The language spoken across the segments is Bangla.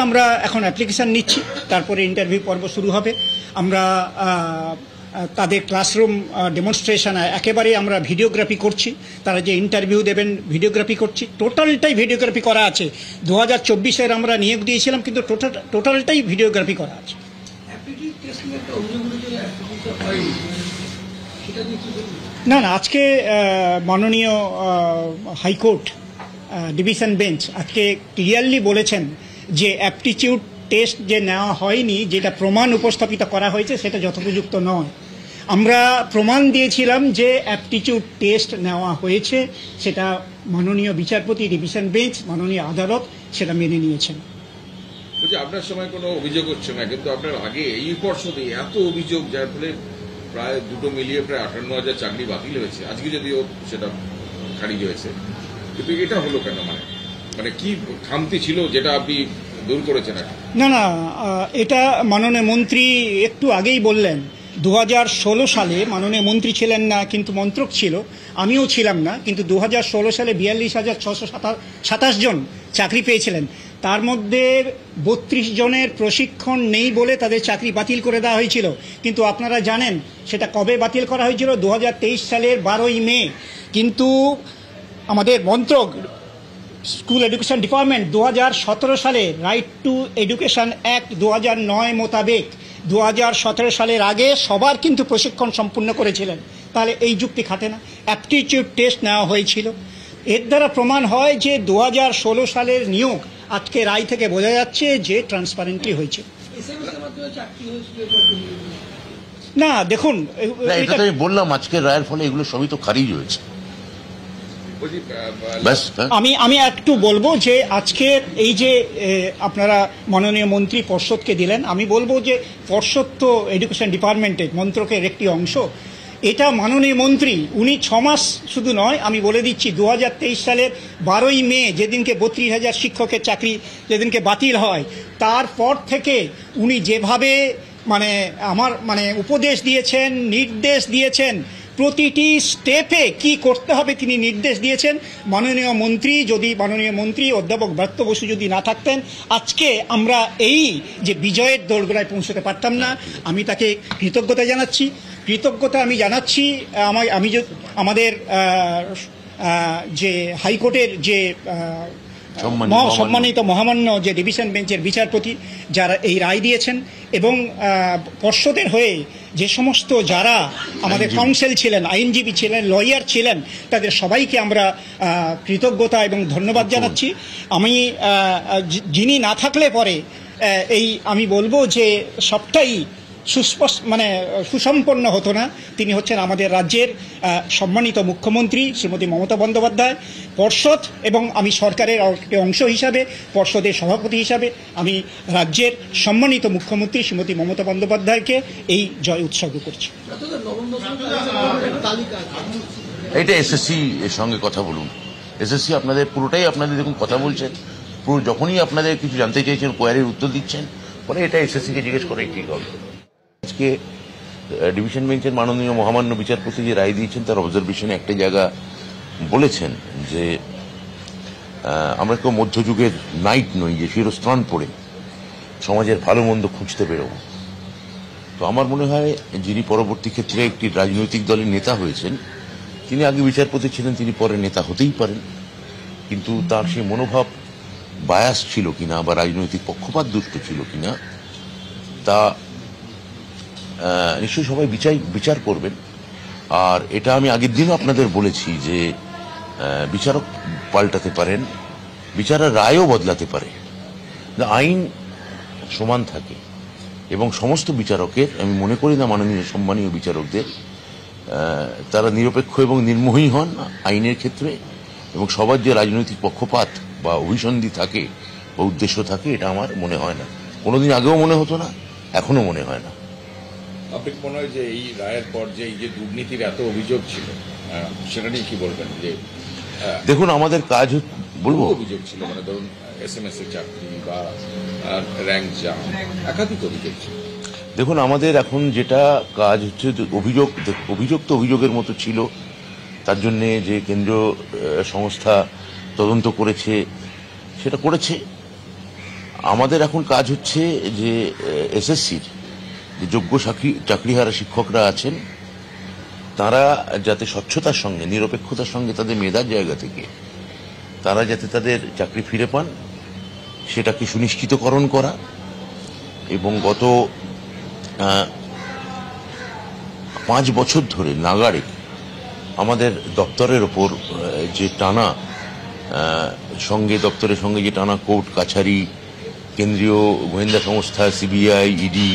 আমরা এখন অ্যাপ্লিকেশন নিচ্ছি, তারপরে ইন্টারভিউ পর্ব শুরু হবে। আমরা তাদের ক্লাসরুম ডেমনস্ট্রেশন একেবারে আমরা ভিডিওগ্রাফি করছি, তারা যে ইন্টারভিউ দেবেন ভিডিওগ্রাফি করছি, টোটালটাই ভিডিওগ্রাফি করা আছে। 2024-এর আমরা নিয়োগ দিয়েছিলাম, কিন্তু টোটালটাই ভিডিওগ্রাফি করা আছে। না না, আজকে মাননীয় হাইকোর্ট ডিভিশন বেঞ্চ আজকে ক্লিয়ারলি বলেছেন যে অ্যাপটিটিউড টেস্ট যে নেওয়া হয়নি, যেটা প্রমাণ উপস্থাপিত করা হয়েছে সেটা যথোপযুক্ত নয়। আমরা প্রমাণ দিয়েছিলাম যে অ্যাপটিটিউড টেস্ট নেওয়া হয়েছে, সেটা মাননীয় বিচারপতি ডিভিশন বেঞ্চ, মাননীয় আদালত সেটা মেনে নিয়েছেন। আপনার সময় কোনো অভিযোগ হচ্ছে না, কিন্তু আপনার আগে এই পর্ষদে এত অভিযোগ, যার ফলে প্রায় দুটো মিলিয়ে প্রায় 58,000 চাকরি বাতিল হয়েছে। আজকে যদিও সেটা খারিজ হয়েছে, কিন্তু এটা হলো কেন? মানে কি খামতি ছিল যেটা আপনি দূর করেছেন? না না, এটা মাননীয় মন্ত্রী একটু আগেই বললেন। 2016 সালে মাননীয় মন্ত্রী ছিলেন না, কিন্তু মন্ত্রক ছিল, আমিও ছিলাম না, কিন্তু 2016 সালে 42,627 জন চাকরি পেয়েছিলেন। তার মধ্যে 32 জনের প্রশিক্ষণ নেই বলে তাদের চাকরি বাতিল করে দেওয়া হয়েছিল। কিন্তু আপনারা জানেন সেটা কবে বাতিল করা হয়েছিল? 2023 সালের 12ই মে। কিন্তু আমাদের মন্ত্রক স্কুল এডুকেশন ডিপার্টমেন্ট 2017 সালে রাইট টু এডুকেশন অ্যাক্ট 2009 মোতাবেক 2017 সালের আগে সবার কিন্তু প্রশিক্ষণ সম্পূর্ণ করেছিলেন। তাহলে এই যুক্তি খাটে না। অ্যাপটিটিউড টেস্ট নেওয়া হয়েছিল, এর দ্বারা প্রমাণ হয় যে 2016 সালের নিয়োগ আজকে রায় থেকে বোঝা যাচ্ছে যে ট্রান্সপারেন্টলি হয়েছে। না দেখুন, আমি বললাম আজকের রায়ের ফলে এগুলো সবই তো খারিজ হয়েছে। আমি একটু বলবো যে আজকের এই যে আপনারা মাননীয় মন্ত্রী পর্ষদকে দিলেন, আমি বলবো যে পর্ষদ তো এডুকেশন ডিপার্টমেন্টের মন্ত্রকের একটি অংশ। এটা মাননীয় মন্ত্রী উনি 6 মাস শুধু নয়, আমি বলে দিচ্ছি 2023 সালের 12ই মে যেদিনকে 32,000 শিক্ষকের চাকরি যেদিনকে বাতিল হয়, তারপর থেকে উনি যেভাবে আমার উপদেশ দিয়েছেন, নির্দেশ দিয়েছেন, প্রতিটি স্টেপে কি করতে হবে তিনি নির্দেশ দিয়েছেন। মাননীয় মন্ত্রী অধ্যাপক ব্রাত্য বসু যদি না থাকতেন, আজকে আমরা এই যে বিজয়ের দোরগোড়ায় পৌঁছতে পারতাম না। আমি তাকে কৃতজ্ঞতা জানাচ্ছি। আমাদের যে হাইকোর্টের যে সম্মানিত মহামান্য যে ডিভিশন বেঞ্চের বিচারপতি যারা এই রায় দিয়েছেন, এবং পর্ষদের হয়ে যে সমস্ত যারা আমাদের কাউন্সিল ছিলেন, আইনজীবী ছিলেন, লয়ার ছিলেন, তাদের সবাইকে আমরা কৃতজ্ঞতা এবং ধন্যবাদ জানাচ্ছি। আমি যিনি না থাকলে পরে আমি বলবো যে সবটাই সুসম্পন্ন হতো না। তিনি হচ্ছেন আমাদের রাজ্যের সম্মানিত মুখ্যমন্ত্রী শ্রীমতী মমতা বন্দ্যোপাধ্যায়। পর্ষদ এবং আমি সরকারের অংশ হিসাবে, পর্ষদের সভাপতি হিসাবে আমি রাজ্যের সম্মানিত মুখ্যমন্ত্রী শ্রীমতী মমতা বন্দ্যোপাধ্যায়কে এই জয় উৎসর্গ করছি। এটা এসএসসি এর সঙ্গে কথা বলুন। এসএসসি আপনাদের পুরোটাই আপনাদের দেখুন কথা বলছেন, পুরো যখনই আপনাদের কিছু জানতে চাইছেন কোয়ারির উত্তর দিচ্ছেন, পরে এটা এসএসসিকে জিজ্ঞেস করেই ঠিক হবে। আজকে ডিভিশন বেঞ্চের মাননীয় মহামান্য বিচারপতি যে রায় দিয়েছেন তার অবজারভেশনে একটা জায়গা বলেছেন যে আমরা কেউ মধ্যযুগের নাইট নই যে শিরস্ত্রাণ পড়ে সমাজের ভালো মন্দ খুঁজতে বেরোবো। তো আমার মনে হয় যিনি পরবর্তী ক্ষেত্রে একটি রাজনৈতিক দলের নেতা হয়েছেন, তিনি আগে বিচারপতি ছিলেন, তিনি পরে নেতা হতেই পারেন, কিন্তু তার সেই মনোভাব বায়াস ছিল কিনা বা রাজনৈতিক পক্ষপাত দুষ্ট ছিল কিনা তা নিশ্চয়ই সবাই বিচার করবেন। আর এটা আমি আগের দিনও আপনাদের বলেছি যে বিচারক পাল্টাতে পারেন, বিচারের রায়ও বদলাতে পারে, আইন সমান থাকে এবং সমস্ত বিচারকের, আমি মনে করি না মাননীয় সম্মানীয় বিচারকদের, তারা নিরপেক্ষ এবং নির্মোহী হন আইনের ক্ষেত্রে, এবং সবার যে রাজনৈতিক পক্ষপাত বা অভিসন্ধি থাকে বা উদ্দেশ্য থাকে, এটা আমার মনে হয় না। কোনোদিন আগেও মনে হতো না, এখনো মনে হয় না। আপনি মনে হয় যে এই রায়ের পর যে এই যে দুর্নীতির এত অভিযোগ ছিল সেটা নিয়ে কি বলবেন? যে দেখুন আমাদের কাজ বলবো অভিযোগ ছিল, ধরুন SMS এর চাকরি বা র্যাঙ্ক জাম, একাধিক অভিযোগ ছিল। দেখুন আমাদের এখন যেটা কাজ হচ্ছে, অভিযোগ তো অভিযোগের মতো ছিল, তার জন্যে যে কেন্দ্রীয় সংস্থা তদন্ত করেছে সেটা করেছে। আমাদের এখন কাজ হচ্ছে যে এসএসসির যে যোগ্য চাকরিহারা শিক্ষকরা আছেন তারা যাতে স্বচ্ছতার সঙ্গে নিরপেক্ষতার সঙ্গে তাদের মেধার জায়গা থেকে তারা যাতে তাদের চাকরি ফিরে পান সেটাকে সুনিশ্চিতকরণ করা। এবং গত 5 বছর ধরে নাগাড়ে আমাদের দপ্তরের ওপর যে টানা দপ্তরের সঙ্গে যে টানা কোর্ট কাছারি, কেন্দ্রীয় গোয়েন্দা সংস্থা, সিবিআই, ইডি,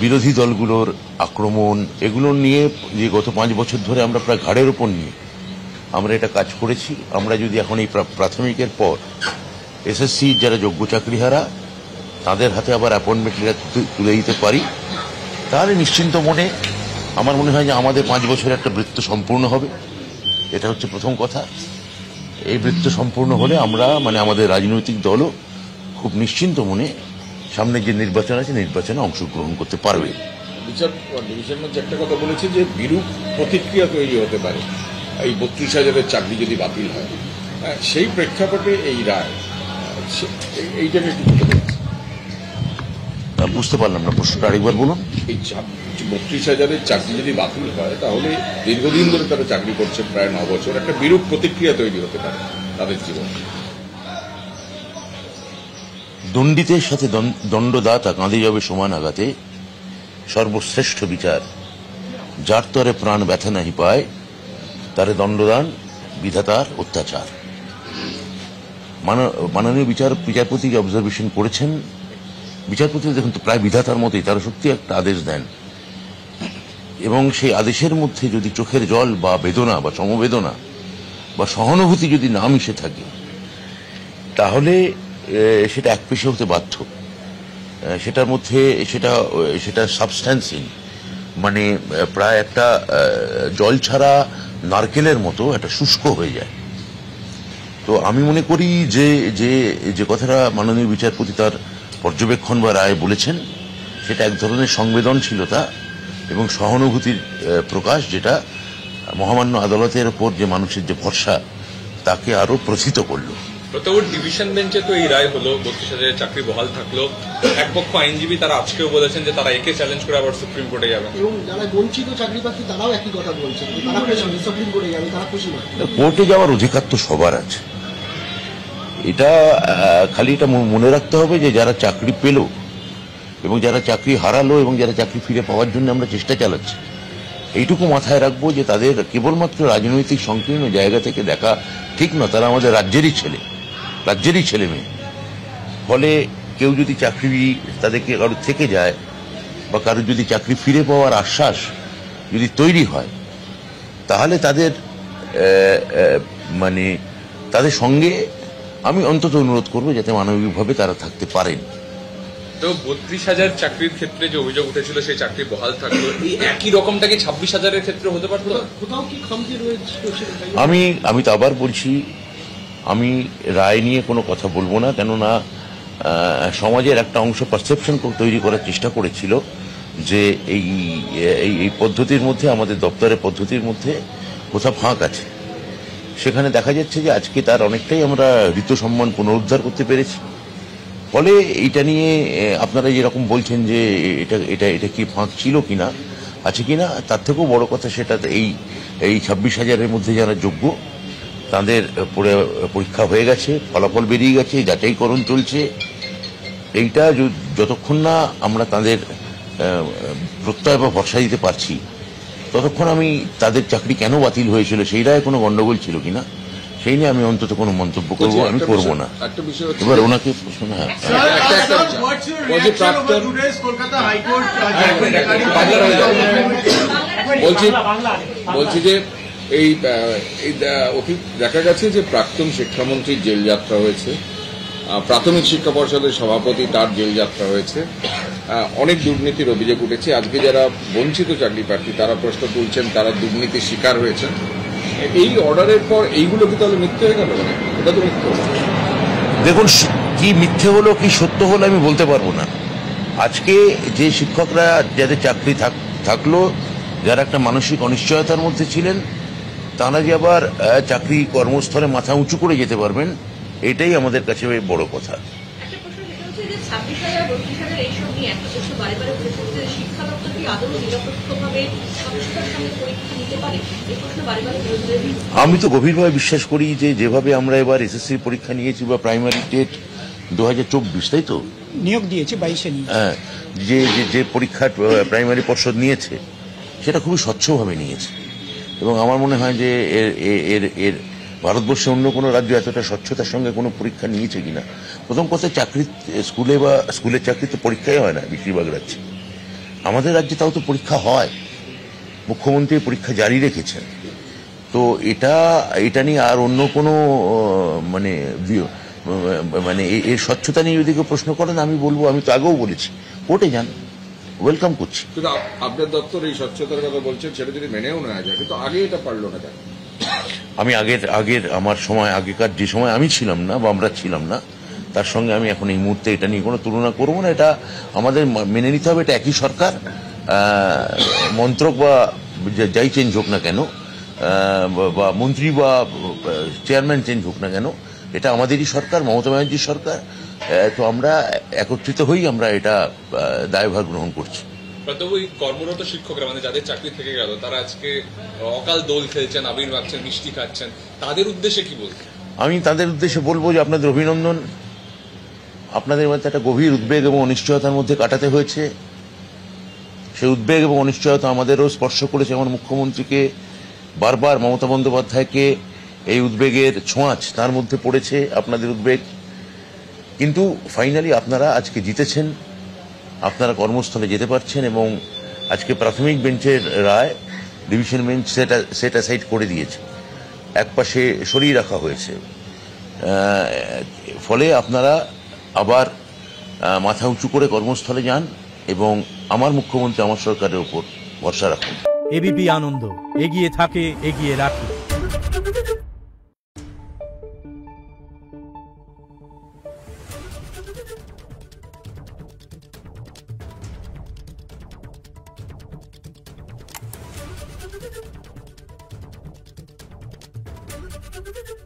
বিরোধী দলগুলোর আক্রমণ, এগুলো নিয়ে যে গত 5 বছর ধরে আমরা প্রায় ঘাড়ের ওপর নিয়ে আমরা এটা কাজ করেছি। আমরা যদি এখন এই প্রাথমিকের পর এসএসসি যারা যোগ্য চাকরিহারা তাদের হাতে আবার অ্যাপয়েন্টমেন্ট লেটার তুলে দিতে পারি, তাহলে নিশ্চিন্ত মনে আমার মনে হয় যে আমাদের 5 বছরের একটা বৃত্ত সম্পূর্ণ হবে। এটা হচ্ছে প্রথম কথা। এই বৃত্ত সম্পূর্ণ হলে আমরা আমাদের রাজনৈতিক দলও খুব নিশ্চিন্ত মনে সামনে যে নির্বাচন আছে নির্বাচনে অংশগ্রহণ করতে পারবে। বিচার ডিভিশন মধ্যে একটা কথা বলেছে যে বিরূপ প্রতিক্রিয়া তৈরি হতে পারে এই 32,000-এর চাকরি যদি বাতিল হয়। সেই প্রেক্ষাপটে এই রায় এইটাকে একটু বুঝতে পারলাম না, প্রশ্নটা আরেকবার বলুন। এই 32,000-এর চাকরি যদি বাতিল হয় তাহলে দীর্ঘদিন ধরে তারা চাকরি করছে প্রায় 9 বছর, একটা বিরূপ প্রতিক্রিয়া তৈরি হতে পারে তাদের জীবনে। দণ্ডিতের সাথে দণ্ডদাতা কাঁদে যাবে সমান আঘাতে, সর্বশ্রেষ্ঠ বিচার যার তরে প্রাণ ব্যথা নাহি পায়, তারে দণ্ডদান বিধাতার অত্যাচার। মাননীয় বিচারপতি যে অবজারভেশন করেছেন, বিচারপতি দেখুন তো প্রায় বিধাতার মতোই, তারা সত্যি একটা আদেশ দেন এবং সেই আদেশের মধ্যে যদি চোখের জল বা বেদনা বা সমবেদনা বা সহানুভূতি যদি না মিশে থাকে তাহলে সেটা একপেশে হতে বাধ্য। সেটার মধ্যে সেটা সাবস্ট্যান্সিং প্রায় একটা জল ছাড়া নারকেলের মতো একটা শুষ্ক হয়ে যায়। তো আমি মনে করি যে যে যে কথাটা মাননীয় বিচারপতি তার পর্যবেক্ষণ বা রায় বলেছেন সেটা এক ধরনের সংবেদনশীলতা এবং সহানুভূতির প্রকাশ, যেটা মহামান্য আদালতের ওপর যে মানুষের যে ভরসা তাকে আরো প্রথিত করল। ডিভিশন বেঞ্চে তো এই রায় হলো, 32,000 চাকরি বহাল থাকলো। এক পক্ষ আইনজীবী তারা আজকেও বলেছেন যে তারা একে চ্যালেঞ্জ করে আবার সুপ্রিম কোর্টে যাবে, এবং যারা বঞ্চিত চাকরি প্রার্থী তারাও একই কথা বলছেন, তারা সুপ্রিম কোর্টে যাবে, তারা খুশি নয়। কোর্টে যাওয়ার অধিকার তো সবার আছে। এটা খালি এটা মনে রাখতে হবে যে যারা চাকরি পেল এবং যারা চাকরি হারালো এবং যারা চাকরি ফিরে পাওয়ার জন্য আমরা চেষ্টা চালাচ্ছি, এইটুকু মাথায় রাখবো যে তাদের কেবলমাত্র রাজনৈতিক সংকীর্ণ জায়গা থেকে দেখা ঠিক না, তারা আমাদের রাজ্যেরই ছেলে মেয়ে। ফলে কেউ যদি চাকরি তাদেরকে কারো থেকে যায় বা কারো যদি চাকরি ফিরে পাওয়ার আশ্বাস যদি তৈরি হয় তাহলে তাদের সঙ্গে আমি অন্তত অনুরোধ করবো যাতে মানবিকভাবে তারা থাকতে পারেন। তো 32,000 চাকরির ক্ষেত্রে যে অভিযোগ উঠেছিল সেই চাকরি বহাল থাকলো, এই একই রকমটা কি 26,000-এর ক্ষেত্রে হতে পারতো? কোথাও কি খামতি রয়েছে? আমি তো আবার বলছি, আমি রায় নিয়ে কোনো কথা বলবো না, কেননা সমাজের একটা অংশ পারসেপশন তৈরি করার চেষ্টা করেছিল যে এই পদ্ধতির মধ্যে, আমাদের দপ্তরের পদ্ধতির মধ্যে কোথাও ফাঁক আছে। সেখানে দেখা যাচ্ছে যে আজকে তার অনেকটাই আমরা ঋত সম্মান পুনরুদ্ধার করতে পেরেছি। ফলে এইটা নিয়ে আপনারা যেরকম বলছেন যে এটা কি ফাঁক ছিল কিনা, আছে কিনা, তার থেকেও বড় কথা সেটা এই 26,000-এর মধ্যে যারা যোগ্য তাদের পরীক্ষা হয়ে গেছে, ফলাফল বেরিয়ে গেছে, যাচাইকরণ চলছে। এইটা যতক্ষণ না আমরা তাদের প্রত্যয় বা ভরসা দিতে পারছি ততক্ষণ আমি তাদের চাকরি কেন বাতিল হয়েছিল সেই রায় কোনো গন্ডগোল ছিল কিনা সেই নিয়ে আমি অন্তত কোনো মন্তব্য করবো আমি করবো না। এবার ওনাকে বলছি যে এই অতীত দেখা গেছে যে প্রাক্তন শিক্ষামন্ত্রীর জেল যাত্রা হয়েছে, প্রাথমিক শিক্ষা পর্ষদের সভাপতি তার জেল যাত্রা হয়েছে, অনেক দুর্নীতির অভিযোগ উঠেছে। আজকে যারা বঞ্চিত চাকরি প্রার্থী তারা প্রশ্ন তুলছেন তারা দুর্নীতির শিকার হয়েছেন। এই অর্ডারের পর এইগুলো কি তাহলে মিথ্যে হয়ে গেল? এটা তো মিথ্যে। দেখুন, কি মিথ্যে হলো কি সত্য হলো আমি বলতে পারবো না। আজকে যে শিক্ষকরা যাদের চাকরি থাকলো, যারা একটা মানসিক অনিশ্চয়তার মধ্যে ছিলেন, তারা যে আবার চাকরি কর্মস্থলে মাথা উঁচু করে যেতে পারবেন, এটাই আমাদের কাছে বড় কথা। যে 26,000 32,000 এইসব নিয়ে একটা প্রশ্ন বারে বারে উঠে পড়ছে যে শিক্ষা দপ্তর কি আদৌ নিরপেক্ষভাবে স্বচ্ছতার সঙ্গে পরীক্ষা নিতে পারে, এই প্রশ্ন বারে বারে বিরোধীদের। আমি তো গভীরভাবে বিশ্বাস করি যে যেভাবে আমরা এবার এসএসসি পরীক্ষা নিয়েছি বা প্রাইমারি টেট 2024, তাই তো নিয়োগ দিয়েছে 22-এ নিয়ে। হ্যাঁ, যে যে পরীক্ষা প্রাইমারি পর্ষদ নিয়েছে সেটা খুবই স্বচ্ছভাবে নিয়েছে এবং আমার মনে হয় যে এর এর এর ভারতবর্ষে অন্য কোনো রাজ্য এতটা স্বচ্ছতার সঙ্গে কোনো পরীক্ষা নিয়েছে কিনা। প্রথম কথা, চাকরি স্কুলের চাকরি তো পরীক্ষাই হয় না বেশিরভাগ রাজ্যে। আমাদের রাজ্যে তাও তো পরীক্ষা হয়, মুখ্যমন্ত্রী পরীক্ষা জারি রেখেছেন। তো এটা নিয়ে আর অন্য কোনো মানে এর স্বচ্ছতা নিয়ে যদি কেউ প্রশ্ন করেন, আমি বলবো, আমি তো আগেও বলেছি, কোর্টে যান, ওয়েলকাম করছি। কিন্তু আপনার দপ্তর এই স্বচ্ছতার কথা বলছেন, সেটা যদি মেনেও নেওয়া যায়, কিন্তু আগে এটা পারলো না কেন? আমি আগের আমার সময়, আগেকার যে সময় আমি ছিলাম না বা আমরা ছিলাম না, তার সঙ্গে আমি এখন এই মুহূর্তে এটা নিয়ে কোনো তুলনা করবো না। এটা আমাদের মেনে নিতে হবে, এটা একই সরকার, মন্ত্রক বা যাই চেঞ্জ হোক না কেন, বা মন্ত্রী বা চেয়ারম্যান চেঞ্জ হোক না কেন, এটা আমাদেরই সরকার, মমতা ব্যানার্জির সরকার। তো আমরা একত্রিত হই, আমরা এটা দায়ভার গ্রহণ করছি। তবু এই কর্মরত শিক্ষকরা, মানে যাদের চাকরি থেকে গেল, তারা আজকে অকাল দোল খেলছেন, আবির মাখছেন, মিষ্টি খাচ্ছেন, তাদের উদ্দেশ্যে কি বলছেন? আমি তাদের উদ্দেশ্যে বলবো যে আপনাদের অভিনন্দন। আপনাদের মধ্যে একটা গভীর উদ্বেগ এবং অনিশ্চয়তার মধ্যে কাটাতে হয়েছে। সেই উদ্বেগ এবং অনিশ্চয়তা আমাদেরও স্পর্শ করেছে। আমার মুখ্যমন্ত্রীকে বারবার, মমতা বন্দ্যোপাধ্যায়কে এই উদ্বেগের ছোঁয়াচ তার মধ্যে পড়েছে, আপনাদের উদ্বেগ। কিন্তু ফাইনালি আপনারা আজকে জিতেছেন, আপনারা কর্মস্থলে যেতে পারছেন এবং আজকে প্রাথমিক বেঞ্চের রায় ডিভিশন বেঞ্চ সেট অ্যাসাইড করে দিয়েছে, একপাশে সরিয়ে রাখা হয়েছে। ফলে আপনারা আবার মাথা উঁচু করে কর্মস্থলে যান এবং আমার মুখ্যমন্ত্রী, আমার সরকারের উপর ভরসা রাখুন। এবিপি আনন্দ, এগিয়ে থাকে, এগিয়ে রাখে। Thank you.